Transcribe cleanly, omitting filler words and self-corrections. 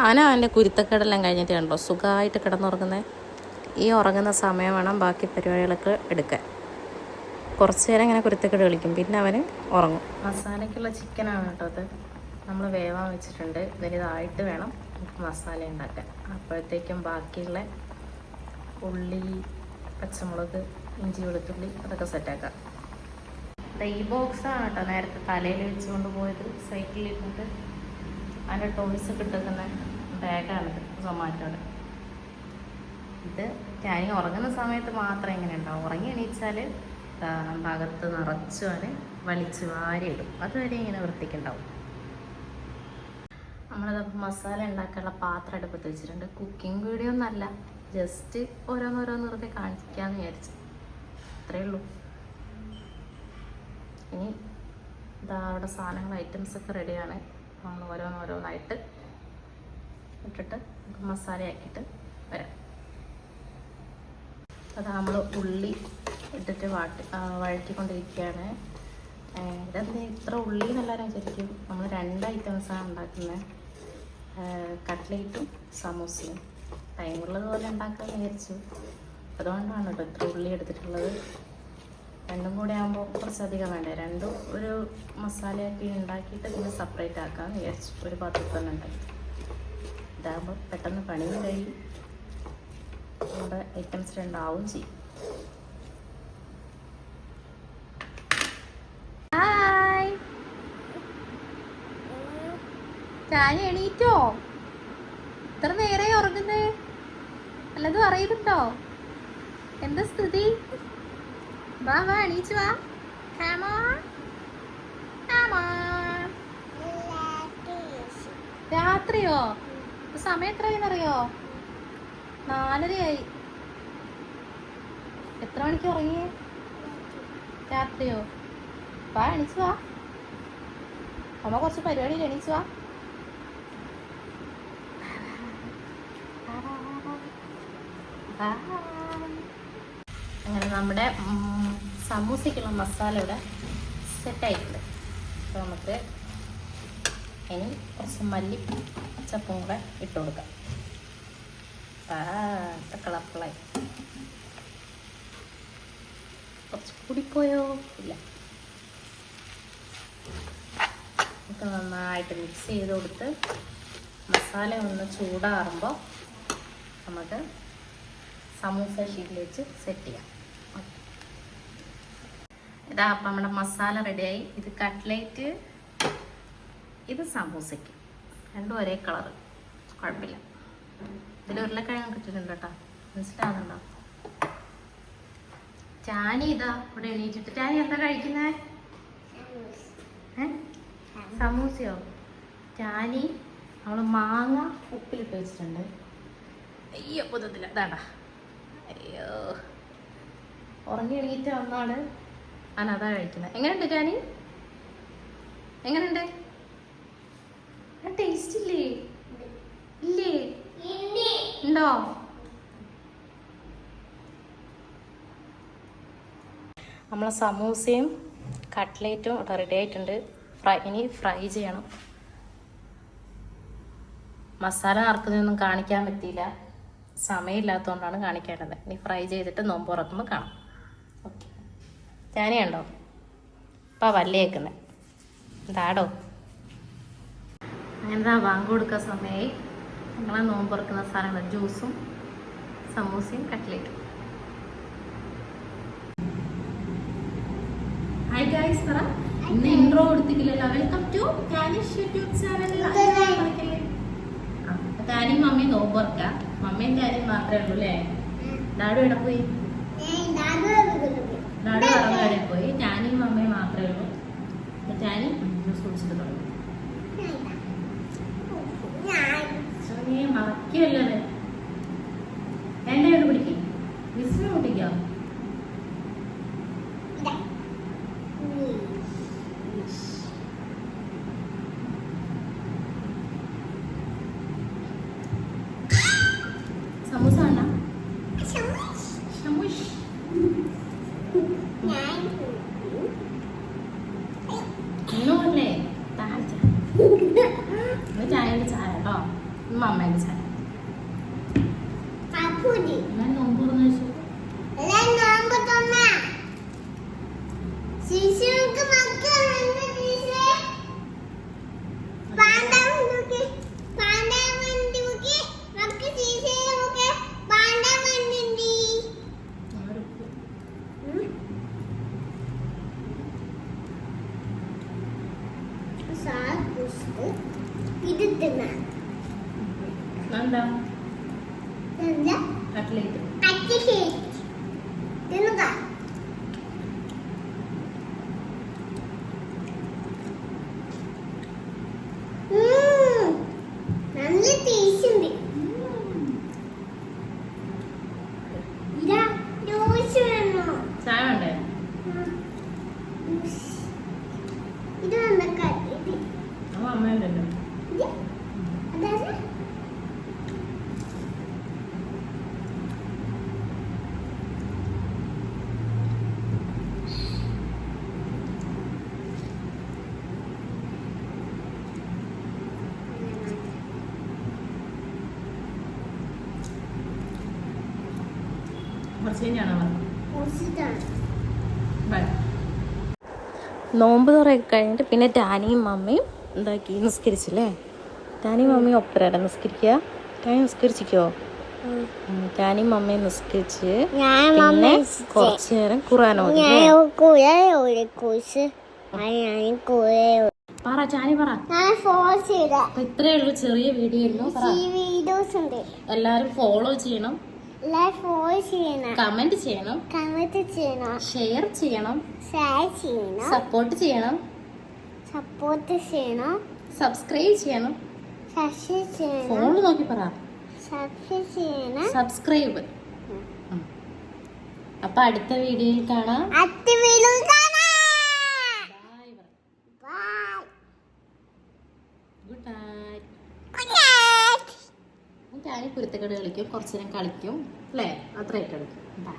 ആന അവൻ്റെ കുരുത്തക്കേടെല്ലാം കഴിഞ്ഞിട്ട് കണ്ടോ സുഖമായിട്ട് കിടന്നുറങ്ങുന്നത്. ഈ ഉറങ്ങുന്ന സമയം വേണം ബാക്കി പരിപാടികളൊക്കെ എടുക്കാൻ. കുറച്ച് നേരം ഇങ്ങനെ കുരുത്തക്കേട് കളിക്കും, പിന്നെ അവന് ഉറങ്ങും. മസാലയ്ക്കുള്ള ചിക്കനാണ് കേട്ടോ അത്. നമ്മൾ വേവാൻ വെച്ചിട്ടുണ്ട്. വലുതായിട്ട് വേണം നമുക്ക് മസാല ഉണ്ടാക്കാൻ. അപ്പോഴത്തേക്കും ബാക്കിയുള്ള ഉള്ളി, പച്ചമുളക്, ഇഞ്ചി, വെളുത്തുള്ളി അതൊക്കെ സെറ്റാക്കാം. ഈ ബോക്സാണ് കേട്ടോ നേരത്തെ തലയിൽ വെച്ചുകൊണ്ട് പോയത്. സൈക്കിളിൽ ഇരുന്നിട്ട് അതിൻ്റെ ടോയ്സ് കിട്ടുന്ന ബാഗാണിത്, സൊമാറ്റോയുടെ. ഇത് ഞാൻ ഉറങ്ങുന്ന സമയത്ത് മാത്രം ഇങ്ങനെ ഉണ്ടാവും. ഉറങ്ങി എണീച്ചാൽ ഭാഗത്ത് നിറച്ചും അവന് വലിച്ച് വാരിയിടും. അതുവരെ ഇങ്ങനെ വൃത്തിക്കുണ്ടാവും. നമ്മളത് മസാല ഉണ്ടാക്കാനുള്ള പാത്രം അടുപ്പത്ത് വെച്ചിട്ടുണ്ട്. കുക്കിംഗ് വീഡിയോ ഒന്നല്ല, ജസ്റ്റ് ഓരോന്നോരോന്ന് വെറുതെ കാണിക്കാമെന്ന് വിചാരിച്ചു. അത്രയേ ഉള്ളൂ. ഇനി ഇതാ അവിടെ സാധനങ്ങൾ ഐറ്റംസൊക്കെ റെഡിയാണ്. നമ്മൾ ഓരോന്നോരോന്നായിട്ട് ഇട്ടിട്ട് മസാലയാക്കിയിട്ട് വരാം. അത് നമ്മൾ ഉള്ളി ഇട്ടിട്ട് വഴറ്റിക്കൊണ്ടിരിക്കുകയാണ്. ഇതെന്താ ഇത്ര ഉള്ളി എന്നെല്ലാവരും വിചാരിക്കും. നമ്മൾ 2 ഐറ്റംസാണ് ഉണ്ടാക്കുന്നത്, കട്ട്ലേറ്റും സമൂസയും. ടൈമുള്ളതുപോലെ ഉണ്ടാക്കാമെന്ന് വിചാരിച്ചു. അതുകൊണ്ടാണ് കേട്ടോ ഇത്ര ഉള്ളി എടുത്തിട്ടുള്ളത്. രണ്ടും കൂടെ ആകുമ്പോൾ കുറച്ചധികം വേണ്ടേ. രണ്ടും ഒരു മസാലയാക്കി ഉണ്ടാക്കിയിട്ട് പിന്നെ സെപ്പറേറ്റ് ആക്കാമെന്ന് വിചാരിച്ചു. ഒരു പാത്രത്തിൽ തന്നെ ഉണ്ടാക്കി. ഇതാകുമ്പോൾ പെട്ടെന്ന് പണിയും കഴിയും, നമ്മുടെ ഐറ്റംസ് 2 ആവും ചെയ്യും. ഹായ്, ഞാൻ എണീറ്റോ? ഇത്ര നേരെ ഉറങ്ങുന്നേ? വല്ലതും അറിയുന്നുണ്ടോ? എന്താ സ്ഥിതി? വാ വാ, എണീച്ചു വാ. രാത്രിയോ? സമയം എത്രയാണെന്നറിയോ? 4:30. എത്ര മണിക്ക് ഉറങ്ങി? രാത്രിയോ? വാ, എണീച്ചു വാ. അമ്മ കുറച്ച് പരിപാടിയിൽ എണീച്ചു വാ. അങ്ങനെ നമ്മുടെ സമൂസയ്ക്കുള്ള മസാല ഇവിടെ സെറ്റായിട്ടുണ്ട്. അപ്പോൾ നമുക്ക് ഇനി കുറച്ച് മല്ലി ചപ്പും കൂടെ ഇട്ട് കൊടുക്കാം. കളർഫുള്ളായി. കുറച്ച് കൂടിപ്പോയോ? ഇല്ല. നമുക്ക് നന്നായിട്ട് മിക്സ് ചെയ്ത് കൊടുത്ത് മസാല ഒന്ന് ചൂടാറുമ്പോൾ നമുക്ക് സമൂസ ഷീറ്റിൽ വെച്ച് സെറ്റ് ചെയ്യാം. ഇതാ അപ്പം നമ്മുടെ മസാല റെഡിയായി. ഇത് കട്ട്ലേറ്റ്, ഇത് സമൂസയ്ക്ക്. രണ്ടും ഒരേ കളറ്, കുഴപ്പമില്ല. ഇതിൽ ഉരുളക്കിഴങ്ങ് കിട്ടിയിട്ടുണ്ട് കേട്ടോ, മനസ്സിലാവുന്നുണ്ടോ? ചാനി ഇതാ ഇവിടെ എണീറ്റിട്ട്. ചാനി എന്താ കഴിക്കുന്നേ? സമൂസയോ? ചാനി നമ്മൾ മാങ്ങ ഉപ്പിലിട്ട് വെച്ചിട്ടുണ്ട്. അയ്യോ പുതത്തില്ല, ഇതാടാ. അയ്യോ, ഉറങ്ങി എണീറ്റ് വന്നാണ് അതാ കഴിക്കുന്നത്. എങ്ങനെയുണ്ട് ചാനി? എങ്ങനെയുണ്ട്? ടേസ്റ്റ് ഇല്ലേ? ഇല്ലേ? ഉണ്ടോ? നമ്മളെ സമൂസയും കട്ട്ലേറ്റും ഇവിടെ റെഡി ആയിട്ടുണ്ട്. ഇനി ഫ്രൈ ചെയ്യണം. മസാല നിറക്കുന്നതൊന്നും കാണിക്കാൻ പറ്റിയില്ല, സമയമില്ലാത്തതുകൊണ്ടാണ് കാണിക്കേണ്ടത്. ഇനി ഫ്രൈ ചെയ്തിട്ട് നോമ്പ് തുറക്കുമ്പോൾ കാണാം. ഓക്കെ, ചാനിയുണ്ടോ? ഇപ്പം വല്ലേക്കുന്നത് എന്താടോ? അങ്ങനെതാ ബാങ്ക് കൊടുക്കാൻ സമയമായി. നമ്മളെ നോമ്പ് തുറക്കുന്ന സാധനങ്ങൾ ജ്യൂസും സമൂസയും കട്ട്ലേറ്റും. ഹായ് ഗൈസ്, പറ. ഇന്ന് ഇൻട്രോ കൊടുത്തിട്ടില്ലല്ലോ. Welcome to Tanish YouTube channel. ടാനിയും മമ്മിയും നോമ്പ് തുറക്കാം. മമ്മിയും ടാനിയും മാത്രമേ ഉള്ളൂ അല്ലേ? ഡാഡു എവിടെ പോയി? ഡാഡു പറഞ്ഞ പോയി. ടാനിയും മമ്മിയും മാത്രമേ ഉള്ളൂ. ടാനി ജ്യൂസ് കുടിച്ചിട്ട് തുടങ്ങി. മറക്കല്ലേ എണ്ണ കൊണ്ട് പിടിക്കും. വിസിൽ പൊട്ടിക്കോ? ചായയുടെ ചായ കേട്ടോ. അമ്മേന്റെ ചായ. ഞാൻ നോമ്പ് തുറന്ന് കഴിച്ചു. എന്താ കട്ട്ലേറ്റ് നല്ല ടേസ്റ്റ് ഉണ്ട്. ചായ വേണ്ടേ? ഇത് അമ്മേണ്ടല്ലോ. അതായത് കുറച്ച് കഴിഞ്ഞാണോ? കുറച്ചിട്ടാണ് നോമ്പ് തുറയൊക്കെ കഴിഞ്ഞിട്ട് പിന്നെ ടാനിയും മമ്മയും എന്താക്കി നിസ്കരിച്ചില്ലേ? ടാനിയും മമ്മയും ഒപ്പരാണ് നിസ്കരിക്കുക. ടാനി നിസ്കരിച്ചിക്കോ? ടാനിയും മമ്മയും നിസ്കരിച്ച് പിന്നെ കുറച്ചു നേരം ഖുർആൻ ഓതി. പറ ചാനി പറ. ഇത്രേ ഉള്ളൂ, ചെറിയ വീഡിയോ ഉള്ളൂ. എല്ലാരും ഫോളോ ചെയ്യണം, കമന്റ് ചെയ്യണം, ഷെയർ ചെയ്യണം, സപ്പോർട്ട് ചെയ്യണം, സബ്സ്ക്രൈബ് ചെയ്യണം. ഫോണിൽ നോക്കി പറ സബ്സ്ക്രൈബ്. അപ്പൊ അടുത്ത വീഡിയോയിൽ കാണാം. Good night. കുരുത്തക്കേട് കളിക്കും, കുറച്ചു നേരം കളിക്കും അല്ലേ? അത്രയൊക്കെ കളിക്കും. ബൈ.